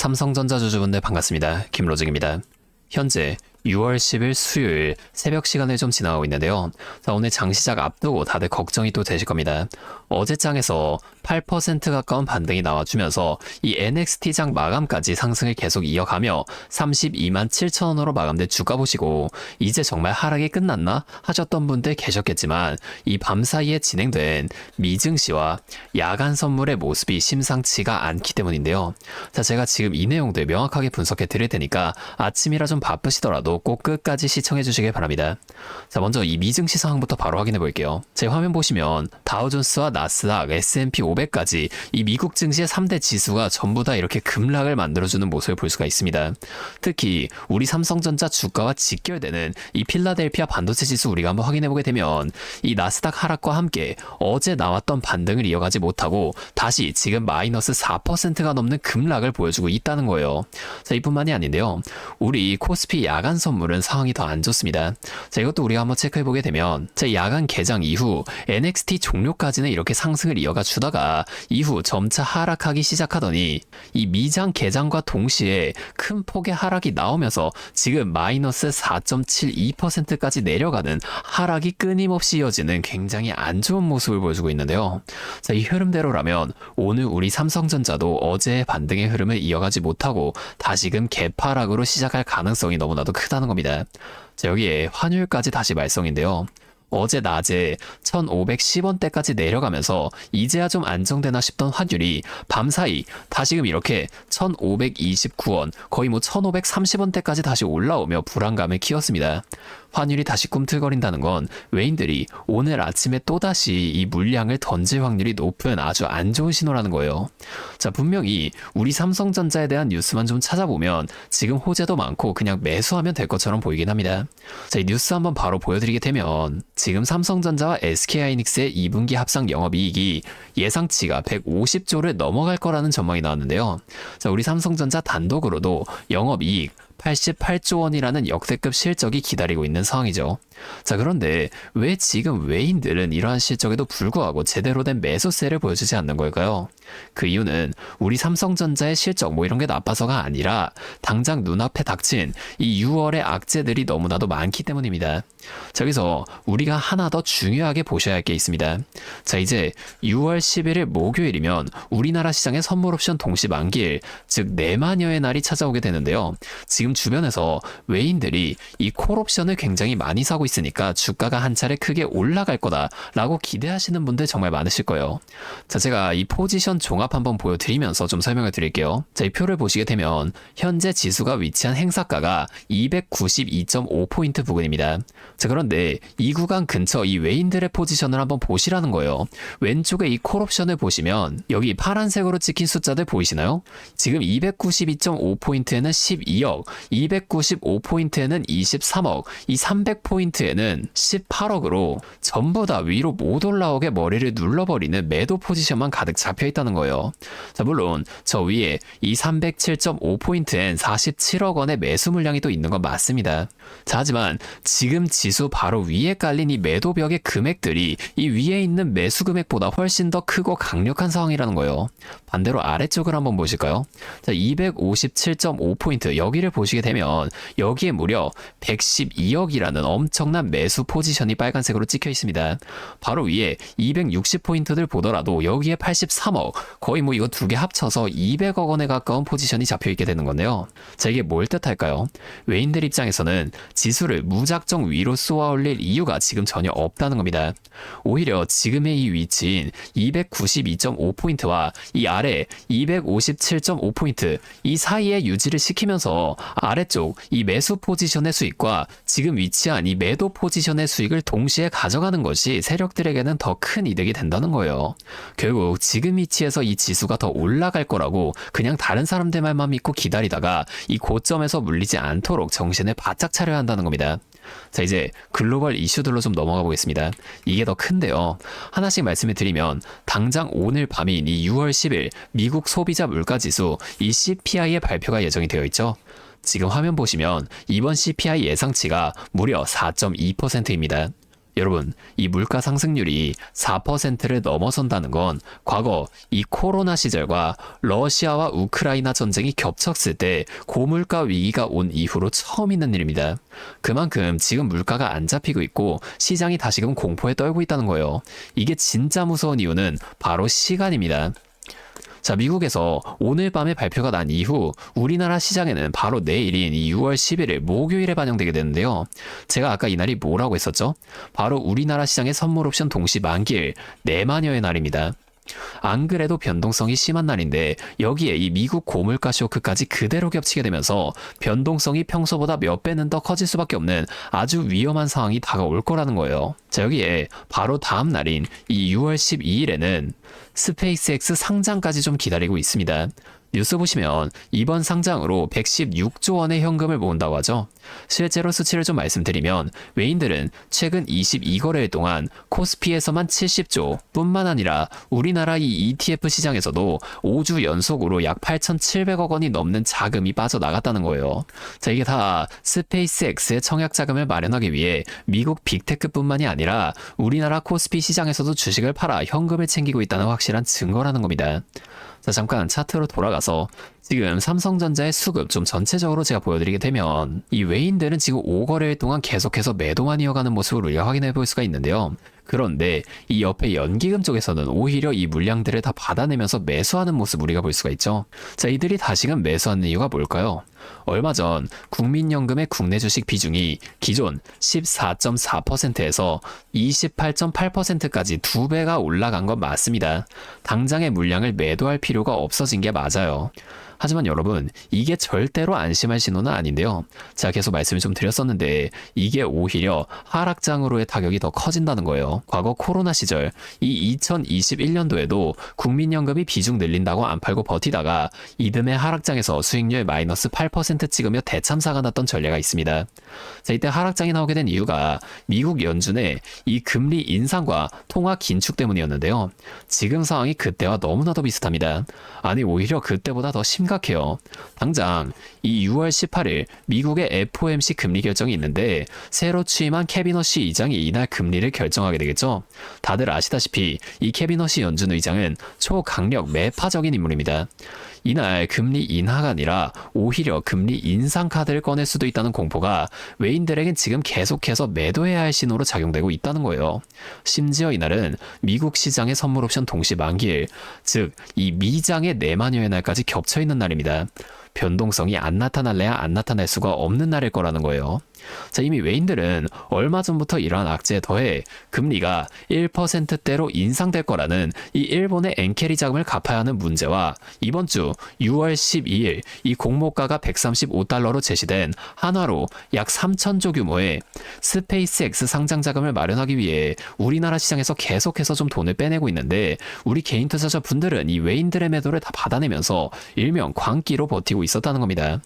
삼성전자 주주분들 반갑습니다. 김로직입니다. 현재 6월 10일 수요일 새벽 시간을 좀 지나가고 있는데요. 자, 오늘 장시작 앞두고 다들 걱정이 또 되실 겁니다. 어제 장에서 8% 가까운 반등이 나와주면서 이 NXT장 마감까지 상승을 계속 이어가며 32만 7천원으로 마감된 주가 보시고 이제 정말 하락이 끝났나 하셨던 분들 계셨겠지만 이 밤 사이에 진행된 미증시와 야간 선물의 모습이 심상치가 않기 때문인데요. 자, 제가 지금 이 내용들 명확하게 분석해 드릴 테니까 아침이라 좀 바쁘시더라도 꼭 끝까지 시청해 주시길 바랍니다. 자, 먼저 이 미증시 상황부터 바로 확인해 볼게요. 제 화면 보시면 다우존스와 나스닥, S&P 500까지 이 미국 증시의 3대 지수가 전부 다 이렇게 급락을 만들어주는 모습을 볼 수가 있습니다. 특히 우리 삼성전자 주가와 직결되는 이 필라델피아 반도체 지수 우리가 한번 확인해 보게 되면 이 나스닥 하락과 함께 어제 나왔던 반등을 이어가지 못하고 다시 지금 마이너스 4%가 넘는 급락을 보여주고 있다는 거예요. 자, 이뿐만이 아닌데요. 우리 코스피 야간 선물은 상황이 더 안 좋습니다. 자, 이것도 우리가 한번 체크해 보게 되면 자, 야간 개장 이후 NXT 종료까지는 이렇게 상승을 이어가 주다가 이후 점차 하락하기 시작하더니 이 미장 개장과 동시에 큰 폭의 하락이 나오면서 지금 마이너스 4.72%까지 내려가는 하락이 끊임없이 이어지는 굉장히 안 좋은 모습을 보여주고 있는데요. 자, 이 흐름대로라면 오늘 우리 삼성전자도 어제의 반등의 흐름을 이어가지 못하고 다시금 개파락으로 시작할 가능성이 너무나도 크다는 겁니다. 자, 여기에 환율까지 다시 말썽인데요. 어제 낮에 1510원대까지 내려가면서 이제야 좀 안정되나 싶던 환율이 밤사이 다시금 이렇게 1529원, 거의 뭐 1530원대까지 다시 올라오며 불안감을 키웠습니다. 환율이 다시 꿈틀거린다는 건 외인들이 오늘 아침에 또다시 이 물량을 던질 확률이 높은 아주 안 좋은 신호라는 거예요. 자, 분명히 우리 삼성전자에 대한 뉴스만 좀 찾아보면 지금 호재도 많고 그냥 매수하면 될 것처럼 보이긴 합니다. 자, 이 뉴스 한번 바로 보여드리게 되면 지금 삼성전자와 SK하이닉스의 2분기 합상 영업이익이 예상치가 150조를 넘어갈 거라는 전망이 나왔는데요. 자, 우리 삼성전자 단독으로도 영업이익 88조 원이라는 역대급 실적이 기다리고 있는 상황이죠. 자, 그런데 왜 지금 외인들은 이러한 실적에도 불구하고 제대로 된 매수세를 보여주지 않는 걸까요? 그 이유는 우리 삼성전자의 실적 뭐 이런 게 나빠서가 아니라 당장 눈앞에 닥친 이 6월의 악재들이 너무나도 많기 때문입니다. 자, 여기서 우리가 하나 더 중요하게 보셔야 할 게 있습니다. 자, 이제 6월 11일 목요일이면 우리나라 시장의 선물 옵션 동시 만기일, 즉 내만여의 날이 찾아오게 되는데요. 지금 주변에서 외인들이 이 콜옵션을 굉장히 많이 사고 있으니까 주가가 한 차례 크게 올라갈 거다라고 기대하시는 분들 정말 많으실 거예요. 자, 제가 이 포지션 종합 한번 보여드리면서 좀 설명을 드릴게요. 자, 이 표를 보시게 되면 현재 지수가 위치한 행사가가 292.5포인트 부근입니다. 자, 그런데 이 구간 근처 이 외인들의 포지션을 한번 보시라는 거예요. 왼쪽에 이 콜옵션을 보시면 여기 파란색으로 찍힌 숫자들 보이시나요? 지금 292.5포인트에는 12억, 295포인트에는 23억, 이 300포인트에는 18억으로 전부 다 위로 못 올라오게 머리를 눌러버리는 매도 포지션만 가득 잡혀있다는 거예요. 자, 물론 저 위에 이 307.5포인트엔 47억 원의 매수 물량이 또 있는 건 맞습니다. 자, 하지만 지금 지수 바로 위에 깔린 이 매도벽의 금액들이 이 위에 있는 매수 금액보다 훨씬 더 크고 강력한 상황이라는 거예요. 반대로 아래쪽을 한번 보실까요? 자, 257.5포인트 여기를 보시게 되면 여기에 무려 112억이라는 엄청난 매수 포지션이 빨간색으로 찍혀 있습니다. 바로 위에 260포인트들 보더라도 여기에 83억, 거의 뭐 이거 두 개 합쳐서 200억 원에 가까운 포지션이 잡혀 있게 되는 건데요. 자, 이게 뭘 뜻할까요? 외인들 입장에서는 지수를 무작정 위로 쏘아 올릴 이유가 지금 전혀 없다는 겁니다. 오히려 지금의 이 위치인 292.5포인트와 이 아래 257.5포인트 이 사이에 유지를 시키면서 아래쪽 이 매수 포지션의 수익과 지금 위치한 이 매도 포지션의 수익을 동시에 가져가는 것이 세력들에게는 더 큰 이득이 된다는 거예요. 결국 지금 위치에서 이 지수가 더 올라갈 거라고 그냥 다른 사람들 말만 믿고 기다리다가 이 고점에서 물리지 않도록 정신을 바짝 차려야 한다는 겁니다. 자, 이제 글로벌 이슈들로 좀 넘어가 보겠습니다. 이게 더 큰데요. 하나씩 말씀을 드리면 당장 오늘 밤인 이 6월 10일 미국 소비자 물가지수 이 CPI의 발표가 예정이 되어 있죠. 지금 화면 보시면 이번 CPI 예상치가 무려 4.2%입니다. 여러분, 이 물가 상승률이 4%를 넘어선다는 건 과거 이 코로나 시절과 러시아와 우크라이나 전쟁이 겹쳤을 때 고물가 위기가 온 이후로 처음 있는 일입니다. 그만큼 지금 물가가 안 잡히고 있고 시장이 다시금 공포에 떨고 있다는 거예요. 이게 진짜 무서운 이유는 바로 시간입니다. 자, 미국에서 오늘 밤에 발표가 난 이후 우리나라 시장에는 바로 내일인 이 6월 11일 목요일에 반영되게 되는데요. 제가 아까 이 날이 뭐라고 했었죠? 바로 우리나라 시장의 선물 옵션 동시 만기일 내마녀의 날입니다. 안 그래도 변동성이 심한 날인데 여기에 이 미국 고물가 쇼크까지 그대로 겹치게 되면서 변동성이 평소보다 몇 배는 더 커질 수밖에 없는 아주 위험한 상황이 다가올 거라는 거예요. 자, 여기에 바로 다음 날인 이 6월 12일에는 스페이스X 상장까지 좀 기다리고 있습니다. 뉴스 보시면 이번 상장으로 116조 원의 현금을 모은다고 하죠. 실제로 수치를 좀 말씀드리면 외인들은 최근 22거래일 동안 코스피에서만 70조 뿐만 아니라 우리나라 이 ETF 시장에서도 5주 연속으로 약 8,700억 원이 넘는 자금이 빠져나갔다는 거예요. 자, 이게 다 스페이스X의 청약 자금을 마련하기 위해 미국 빅테크뿐만이 아니라 우리나라 코스피 시장에서도 주식을 팔아 현금을 챙기고 있다는 확실한 증거라는 겁니다. 자, 잠깐 차트로 돌아가서 지금 삼성전자의 수급 좀 전체적으로 제가 보여드리게 되면 이 외인들은 지금 5거래일 동안 계속해서 매도만 이어가는 모습을 우리가 확인해 볼 수가 있는데요. 그런데 이 옆에 연기금 쪽에서는 오히려 이 물량들을 다 받아내면서 매수하는 모습 우리가 볼 수가 있죠. 자, 이들이 다시금 매수하는 이유가 뭘까요? 얼마 전 국민연금의 국내 주식 비중이 기존 14.4%에서 28.8%까지 2배가 올라간 건 맞습니다. 당장의 물량을 매도할 필요가 없어진 게 맞아요. 하지만 여러분, 이게 절대로 안심할 신호는 아닌데요. 제가 계속 말씀을 좀 드렸었는데 이게 오히려 하락장으로의 타격이 더 커진다는 거예요. 과거 코로나 시절 이 2021년도에도 국민연금이 비중 늘린다고 안 팔고 버티다가 이듬해 하락장에서 수익률 마이너스 8% 찍으며 대참사가 났던 전례가 있습니다. 자, 이때 하락장이 나오게 된 이유가 미국 연준의 이 금리 인상과 통화 긴축 때문이었는데요. 지금 상황이 그때와 너무나도 비슷합니다. 아니, 오히려 그때보다 더 심각해요. 당장 이 6월 18일 미국의 FOMC 금리 결정이 있는데 새로 취임한 케빈 허시 의장이 이날 금리를 결정하게 되겠죠. 다들 아시다시피 이 케빈 허시 연준 의장은 초강력 매파적인 인물입니다. 이날 금리 인하가 아니라 오히려 금리 인상 카드를 꺼낼 수도 있다는 공포가 외인들에겐 지금 계속해서 매도해야 할 신호로 작용되고 있다는 거예요. 심지어 이날은 미국 시장의 선물 옵션 동시 만기일, 즉 이 미장의 내마녀의 날까지 겹쳐있는 날입니다. 변동성이 안 나타날래야 안 나타날 수가 없는 날일 거라는 거예요. 자, 이미 외인들은 얼마 전부터 이러한 악재에 더해 금리가 1%대로 인상될 거라는 이 일본의 엔캐리 자금을 갚아야 하는 문제와 이번 주 6월 12일 이 공모가가 135달러로 제시된 한화로 약 3천조 규모의 스페이스X 상장 자금을 마련하기 위해 우리나라 시장에서 계속해서 좀 돈을 빼내고 있는데 우리 개인 투자자 분들은 이 외인들의 매도를 다 받아내면서 일명 광기로 버티고 있었다는 겁니다.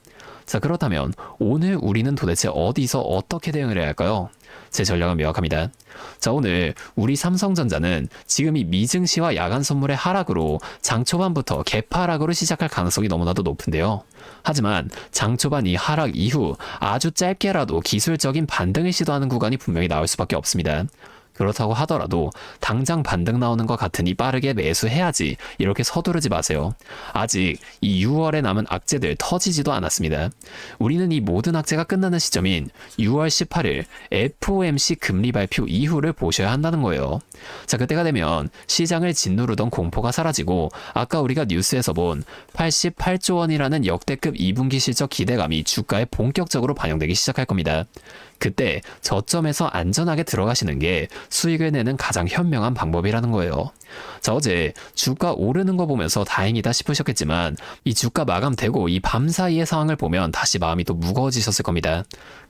자, 그렇다면 오늘 우리는 도대체 어디서 어떻게 대응을 해야 할까요? 제 전략은 명확합니다. 자, 오늘 우리 삼성전자는 지금 이 미증시와 야간 선물의 하락으로 장 초반부터 개파락으로 시작할 가능성이 너무나도 높은데요. 하지만 장 초반 이 하락 이후 아주 짧게라도 기술적인 반등을 시도하는 구간이 분명히 나올 수밖에 없습니다. 그렇다고 하더라도 당장 반등 나오는 것 같으니 빠르게 매수해야지 이렇게 서두르지 마세요. 아직 이 6월에 남은 악재들 터지지도 않았습니다. 우리는 이 모든 악재가 끝나는 시점인 6월 18일 FOMC 금리 발표 이후를 보셔야 한다는 거예요. 자, 그때가 되면 시장을 짓누르던 공포가 사라지고 아까 우리가 뉴스에서 본 88조 원이라는 역대급 2분기 실적 기대감이 주가에 본격적으로 반영되기 시작할 겁니다. 그때 저점에서 안전하게 들어가시는 게 수익을 내는 가장 현명한 방법이라는 거예요. 자, 어제 주가 오르는 거 보면서 다행이다 싶으셨겠지만 이 주가 마감되고 이 밤 사이의 상황을 보면 다시 마음이 또 무거워지셨을 겁니다.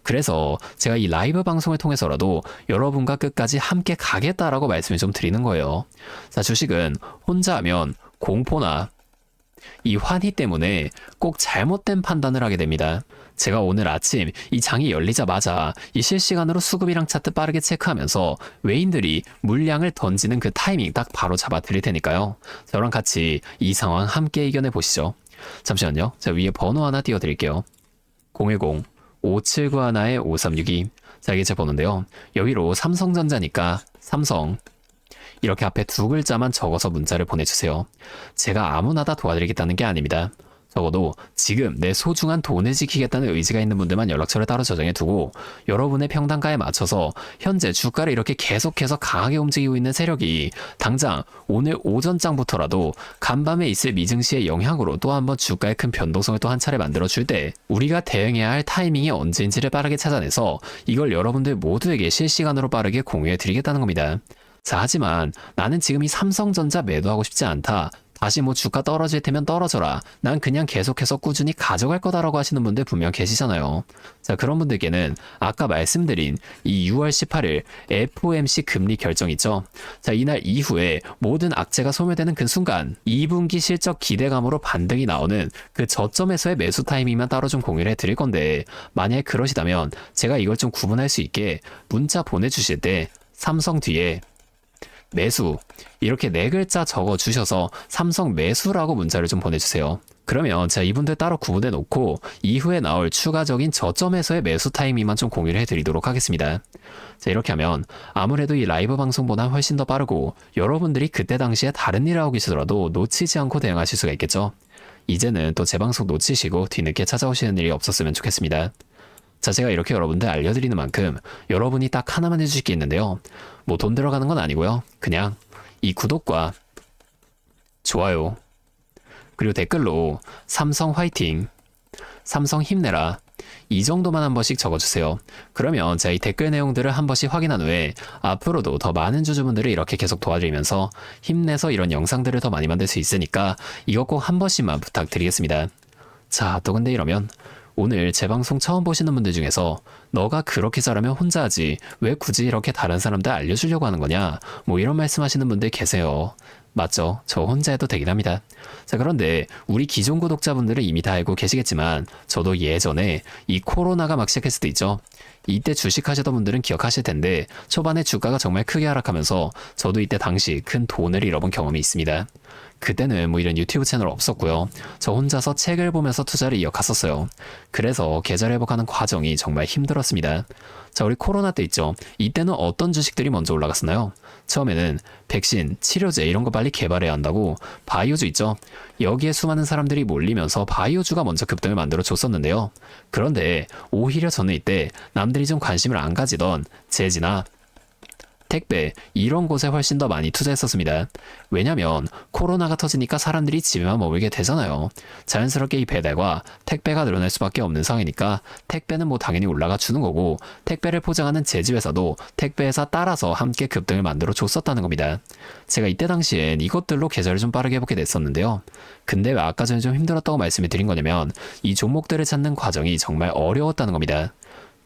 그래서 제가 이 라이브 방송을 통해서라도 여러분과 끝까지 함께 가겠다라고 말씀을 좀 드리는 거예요. 자, 주식은 혼자 하면 공포나 이 환희 때문에 꼭 잘못된 판단을 하게 됩니다. 제가 오늘 아침 이 장이 열리자마자 이 실시간으로 수급이랑 차트 빠르게 체크하면서 외인들이 물량을 던지는 그 타이밍 딱 바로 잡아 드릴 테니까요. 저랑 같이 이 상황 함께 이겨내 보시죠. 잠시만요. 제가 위에 번호 하나 띄워 드릴게요. 010-5791-5362 자, 이게 제 번호인데요. 여기로 삼성전자니까 삼성 이렇게 앞에 두 글자만 적어서 문자를 보내주세요. 제가 아무나 다 도와드리겠다는 게 아닙니다. 적어도 지금 내 소중한 돈을 지키겠다는 의지가 있는 분들만 연락처를 따로 저장해 두고 여러분의 평단가에 맞춰서 현재 주가를 이렇게 계속해서 강하게 움직이고 있는 세력이 당장 오늘 오전장부터라도 간밤에 있을 미증시의 영향으로 또 한번 주가의 큰 변동성을 또 한 차례 만들어줄 때 우리가 대응해야 할 타이밍이 언제인지를 빠르게 찾아내서 이걸 여러분들 모두에게 실시간으로 빠르게 공유해 드리겠다는 겁니다. 자, 하지만 나는 지금 이 삼성전자 매도하고 싶지 않다. 다시 뭐 주가 떨어질 테면 떨어져라. 난 그냥 계속해서 꾸준히 가져갈 거다라고 하시는 분들 분명 계시잖아요. 자, 그런 분들께는 아까 말씀드린 이 6월 18일 FOMC 금리 결정 있죠. 자, 이날 이후에 모든 악재가 소멸되는 그 순간 2분기 실적 기대감으로 반등이 나오는 그 저점에서의 매수 타이밍만 따로 좀 공유를 해드릴 건데 만약에 그러시다면 제가 이걸 좀 구분할 수 있게 문자 보내주실 때 삼성 뒤에 매수 이렇게 네 글자 적어 주셔서 삼성 매수라고 문자를 좀 보내주세요. 그러면 제가 이분들 따로 구분해 놓고 이후에 나올 추가적인 저점에서의 매수 타이밍만 좀 공유를 해드리도록 하겠습니다. 자, 이렇게 하면 아무래도 이 라이브 방송보다 훨씬 더 빠르고 여러분들이 그때 당시에 다른 일을 하고 계시더라도 놓치지 않고 대응하실 수가 있겠죠. 이제는 또 제 방송 놓치시고 뒤늦게 찾아오시는 일이 없었으면 좋겠습니다. 자, 제가 이렇게 여러분들 알려드리는 만큼 여러분이 딱 하나만 해주실 게 있는데요. 뭐 돈 들어가는 건 아니고요. 그냥 이 구독과 좋아요 그리고 댓글로 삼성 화이팅, 삼성 힘내라 이 정도만 한 번씩 적어주세요. 그러면 제가 이 댓글 내용들을 한 번씩 확인한 후에 앞으로도 더 많은 주주분들을 이렇게 계속 도와드리면서 힘내서 이런 영상들을 더 많이 만들 수 있으니까 이거 꼭 한 번씩만 부탁드리겠습니다. 자, 또 근데 이러면 오늘 제 방송 처음 보시는 분들 중에서 너가 그렇게 잘하면 혼자 하지 왜 굳이 이렇게 다른 사람들 알려주려고 하는 거냐 뭐 이런 말씀하시는 분들 계세요. 맞죠? 저 혼자 해도 되긴 합니다. 자, 그런데 우리 기존 구독자분들은 이미 다 알고 계시겠지만 저도 예전에 이 코로나가 막 시작했을 때 있죠. 이때 주식하시던 분들은 기억하실 텐데 초반에 주가가 정말 크게 하락하면서 저도 이때 당시 큰 돈을 잃어본 경험이 있습니다. 그때는 뭐 이런 유튜브 채널 없었고요. 저 혼자서 책을 보면서 투자를 이어갔었어요. 그래서 계좌 회복하는 과정이 정말 힘들었습니다. 자, 우리 코로나 때 있죠. 이때는 어떤 주식들이 먼저 올라갔었나요? 처음에는 백신, 치료제 이런 거 빨리 개발해야 한다고 바이오주 있죠. 여기에 수많은 사람들이 몰리면서 바이오주가 먼저 급등을 만들어 줬었는데요. 그런데 오히려 저는 이때 남들이 좀 관심을 안 가지던 제지나 택배 이런 곳에 훨씬 더 많이 투자했었습니다. 왜냐면 코로나가 터지니까 사람들이 집에만 머물게 되잖아요. 자연스럽게 이 배달과 택배가 늘어날 수밖에 없는 상황이니까 택배는 뭐 당연히 올라가 주는 거고 택배를 포장하는 제지회사도 택배회사 따라서 함께 급등을 만들어 줬었다는 겁니다. 제가 이때 당시엔 이것들로 계좌를 좀 빠르게 해보게 됐었는데요. 근데 왜 아까 전에 좀 힘들었다고 말씀을 드린 거냐면 이 종목들을 찾는 과정이 정말 어려웠다는 겁니다.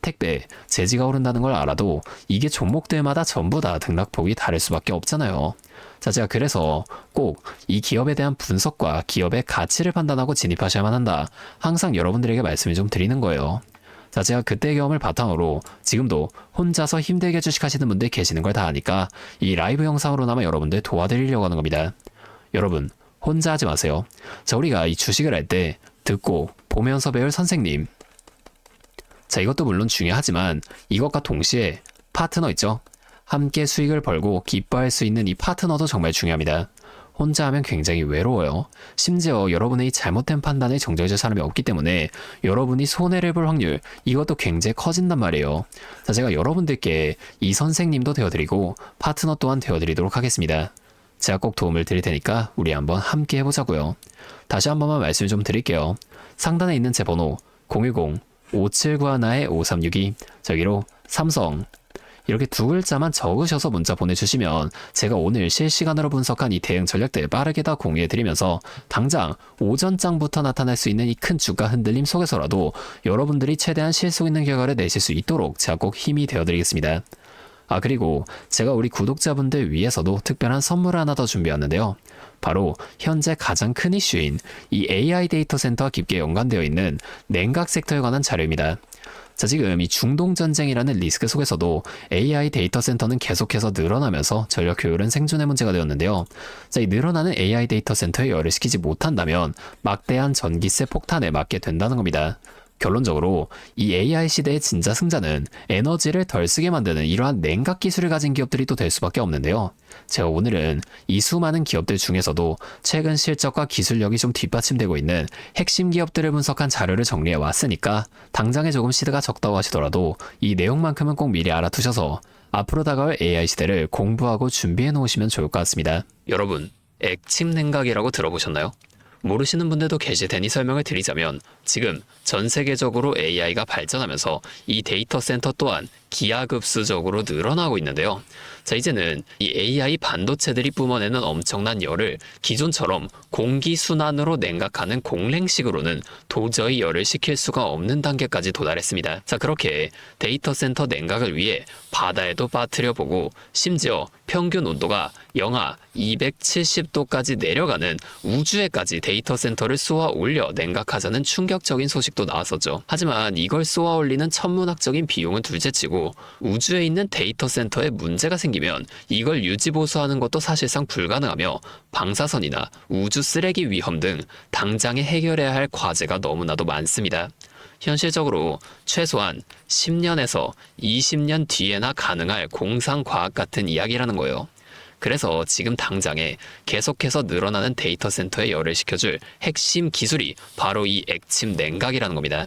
택배, 제지가 오른다는 걸 알아도 이게 종목들마다 전부 다 등락폭이 다를 수밖에 없잖아요. 자, 제가 그래서 꼭 이 기업에 대한 분석과 기업의 가치를 판단하고 진입하셔야만 한다. 항상 여러분들에게 말씀을 좀 드리는 거예요. 자, 제가 그때의 경험을 바탕으로 지금도 혼자서 힘들게 주식하시는 분들 계시는 걸 다 아니까 이 라이브 영상으로나마 여러분들 도와드리려고 하는 겁니다. 여러분, 혼자 하지 마세요. 자, 우리가 이 주식을 할 때 듣고 보면서 배울 선생님, 자, 이것도 물론 중요하지만 이것과 동시에 파트너 있죠? 함께 수익을 벌고 기뻐할 수 있는 이 파트너도 정말 중요합니다. 혼자 하면 굉장히 외로워요. 심지어 여러분의 이 잘못된 판단을 정정해줄 사람이 없기 때문에 여러분이 손해를 볼 확률 이것도 굉장히 커진단 말이에요. 자, 제가 여러분들께 이 선생님도 되어드리고 파트너 또한 되어드리도록 하겠습니다. 제가 꼭 도움을 드릴 테니까 우리 한번 함께 해보자고요. 다시 한 번만 말씀 좀 드릴게요. 상단에 있는 제 번호 010-5791-5362 저기로 삼성 이렇게 두 글자만 적으셔서 문자 보내주시면 제가 오늘 실시간으로 분석한 이 대응 전략들 빠르게 다 공유해드리면서 당장 오전장부터 나타날 수 있는 이 큰 주가 흔들림 속에서라도 여러분들이 최대한 실속 있는 결과를 내실 수 있도록 제가 꼭 힘이 되어드리겠습니다. 아, 그리고 제가 우리 구독자분들 위해서도 특별한 선물을 하나 더 준비했는데요. 바로 현재 가장 큰 이슈인 이 AI 데이터 센터와 깊게 연관되어 있는 냉각 섹터에 관한 자료입니다. 자, 지금 이 중동전쟁이라는 리스크 속에서도 AI 데이터 센터는 계속해서 늘어나면서 전력 효율은 생존의 문제가 되었는데요. 자, 이 늘어나는 AI 데이터 센터에 열을 식히지 못한다면 막대한 전기세 폭탄에 맞게 된다는 겁니다. 결론적으로 이 AI 시대의 진짜 승자는 에너지를 덜 쓰게 만드는 이러한 냉각 기술을 가진 기업들이 또 될 수밖에 없는데요. 제가 오늘은 이 수많은 기업들 중에서도 최근 실적과 기술력이 좀 뒷받침되고 있는 핵심 기업들을 분석한 자료를 정리해 왔으니까 당장에 조금 시드가 적다고 하시더라도 이 내용만큼은 꼭 미리 알아두셔서 앞으로 다가올 AI 시대를 공부하고 준비해 놓으시면 좋을 것 같습니다. 여러분, 액침 냉각이라고 들어보셨나요? 모르시는 분들도 계실 테니 설명을 드리자면 지금 전 세계적으로 AI가 발전하면서 이 데이터 센터 또한 기하급수적으로 늘어나고 있는데요. 자, 이제는 이 AI 반도체들이 뿜어내는 엄청난 열을 기존처럼 공기순환으로 냉각하는 공랭식으로는 도저히 열을 식힐 수가 없는 단계까지 도달했습니다. 자, 그렇게 데이터 센터 냉각을 위해 바다에도 빠뜨려 보고 심지어 평균 온도가 영하 270도까지 내려가는 우주에까지 데이터 센터를 쏘아 올려 냉각하자는 충격적인 소식도 나왔었죠. 하지만 이걸 쏘아 올리는 천문학적인 비용은 둘째치고 우주에 있는 데이터 센터에 문제가 생기면 이걸 유지 보수하는 것도 사실상 불가능하며 방사선이나 우주 쓰레기 위험 등 당장에 해결해야 할 과제가 너무나도 많습니다. 현실적으로 최소한 10년에서 20년 뒤에나 가능할 공상과학 같은 이야기라는 거예요. 그래서 지금 당장에 계속해서 늘어나는 데이터 센터에 열을 식혀줄 핵심 기술이 바로 이 액침 냉각이라는 겁니다.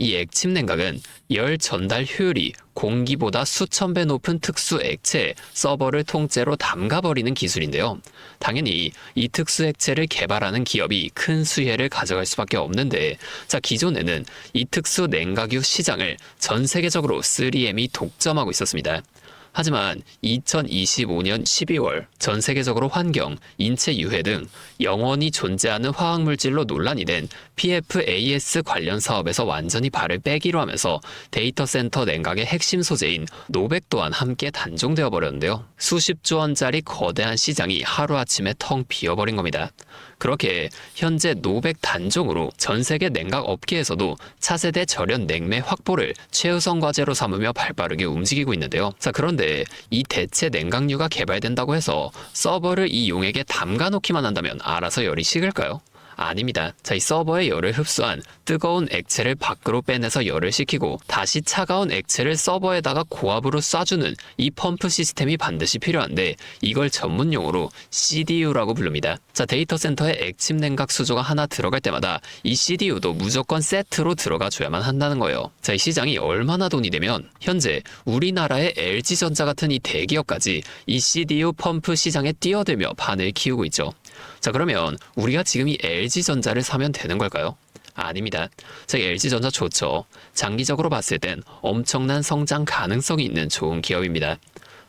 이 액침 냉각은 열 전달 효율이 공기보다 수천 배 높은 특수 액체에 서버를 통째로 담가버리는 기술인데요. 당연히 이 특수 액체를 개발하는 기업이 큰 수혜를 가져갈 수밖에 없는데, 자, 기존에는 이 특수 냉각유 시장을 전 세계적으로 3M이 독점하고 있었습니다. 하지만 2025년 12월 전 세계적으로 환경, 인체 유해 등 영원히 존재하는 화학물질로 논란이 된 PFAS 관련 사업에서 완전히 발을 빼기로 하면서 데이터 센터 냉각의 핵심 소재인 노백 또한 함께 단종되어 버렸는데요. 수십조 원짜리 거대한 시장이 하루아침에 텅 비어버린 겁니다. 그렇게 현재 노백 단종으로 전 세계 냉각 업계에서도 차세대 절연 냉매 확보를 최우선 과제로 삼으며 발빠르게 움직이고 있는데요. 자, 그런데 이 대체 냉각유가 개발된다고 해서 서버를 이 용액에 담가 놓기만 한다면 알아서 열이 식을까요? 아닙니다. 자, 이 서버에 열을 흡수한 뜨거운 액체를 밖으로 빼내서 열을 식히고 다시 차가운 액체를 서버에다가 고압으로 쏴주는 이 펌프 시스템이 반드시 필요한데 이걸 전문용어로 CDU라고 부릅니다. 자, 데이터 센터에 액침 냉각 수조가 하나 들어갈 때마다 이 CDU도 무조건 세트로 들어가 줘야만 한다는 거예요. 자, 이 시장이 얼마나 돈이 되면 현재 우리나라의 LG전자 같은 이 대기업까지 이 CDU 펌프 시장에 뛰어들며 판을 키우고 있죠. 자, 그러면 우리가 지금 이 LG전자를 사면 되는 걸까요? 아닙니다. 자, LG전자 좋죠. 장기적으로 봤을 땐 엄청난 성장 가능성이 있는 좋은 기업입니다.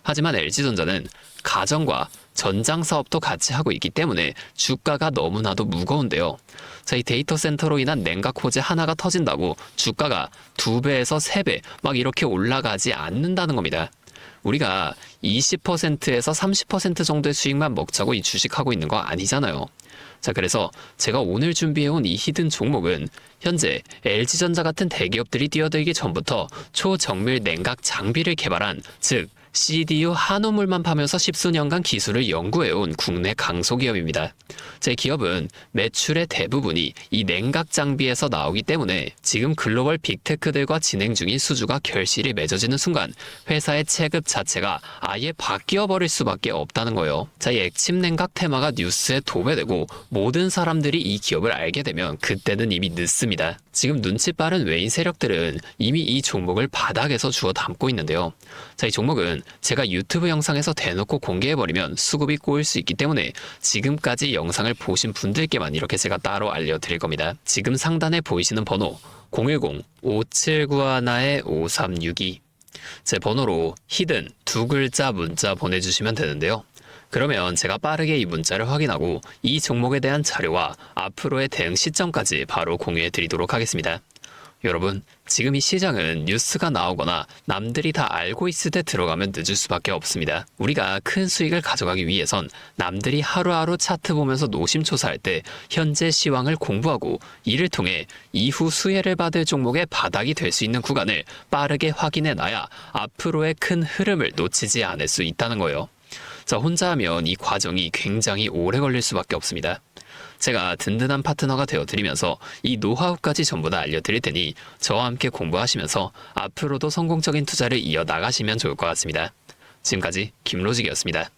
하지만 LG전자는 가전과 전장 사업도 같이 하고 있기 때문에 주가가 너무나도 무거운데요. 자, 이 데이터 센터로 인한 냉각 호재 하나가 터진다고 주가가 2배에서 3배 막 이렇게 올라가지 않는다는 겁니다. 우리가 20%에서 30% 정도의 수익만 먹자고 이 주식하고 있는 거 아니잖아요. 자, 그래서 제가 오늘 준비해온 이 히든 종목은 현재 LG전자 같은 대기업들이 뛰어들기 전부터 초정밀 냉각 장비를 개발한, 즉 CDU 한우물만 파면서 십수년간 기술을 연구해온 국내 강소기업입니다. 제 기업은 매출의 대부분이 이 냉각 장비에서 나오기 때문에 지금 글로벌 빅테크들과 진행 중인 수주가 결실이 맺어지는 순간 회사의 체급 자체가 아예 바뀌어 버릴 수밖에 없다는 거예요. 자, 이 액침 냉각 테마가 뉴스에 도배되고 모든 사람들이 이 기업을 알게 되면 그때는 이미 늦습니다. 지금 눈치 빠른 외인 세력들은 이미 이 종목을 바닥에서 주워 담고 있는데요. 자, 이 종목은 제가 유튜브 영상에서 대놓고 공개해버리면 수급이 꼬일 수 있기 때문에 지금까지 영상을 보신 분들께만 이렇게 제가 따로 알려드릴 겁니다. 지금 상단에 보이시는 번호 010-5791-5362 제 번호로 히든 2글자 문자 보내주시면 되는데요. 그러면 제가 빠르게 이 문자를 확인하고 이 종목에 대한 자료와 앞으로의 대응 시점까지 바로 공유해 드리도록 하겠습니다. 여러분, 지금 이 시장은 뉴스가 나오거나 남들이 다 알고 있을 때 들어가면 늦을 수밖에 없습니다. 우리가 큰 수익을 가져가기 위해선 남들이 하루하루 차트 보면서 노심초사할 때 현재 시황을 공부하고 이를 통해 이후 수혜를 받을 종목의 바닥이 될 수 있는 구간을 빠르게 확인해 놔야 앞으로의 큰 흐름을 놓치지 않을 수 있다는 거예요. 자, 혼자 하면 이 과정이 굉장히 오래 걸릴 수밖에 없습니다. 제가 든든한 파트너가 되어드리면서 이 노하우까지 전부 다 알려드릴 테니 저와 함께 공부하시면서 앞으로도 성공적인 투자를 이어나가시면 좋을 것 같습니다. 지금까지 김로직이었습니다.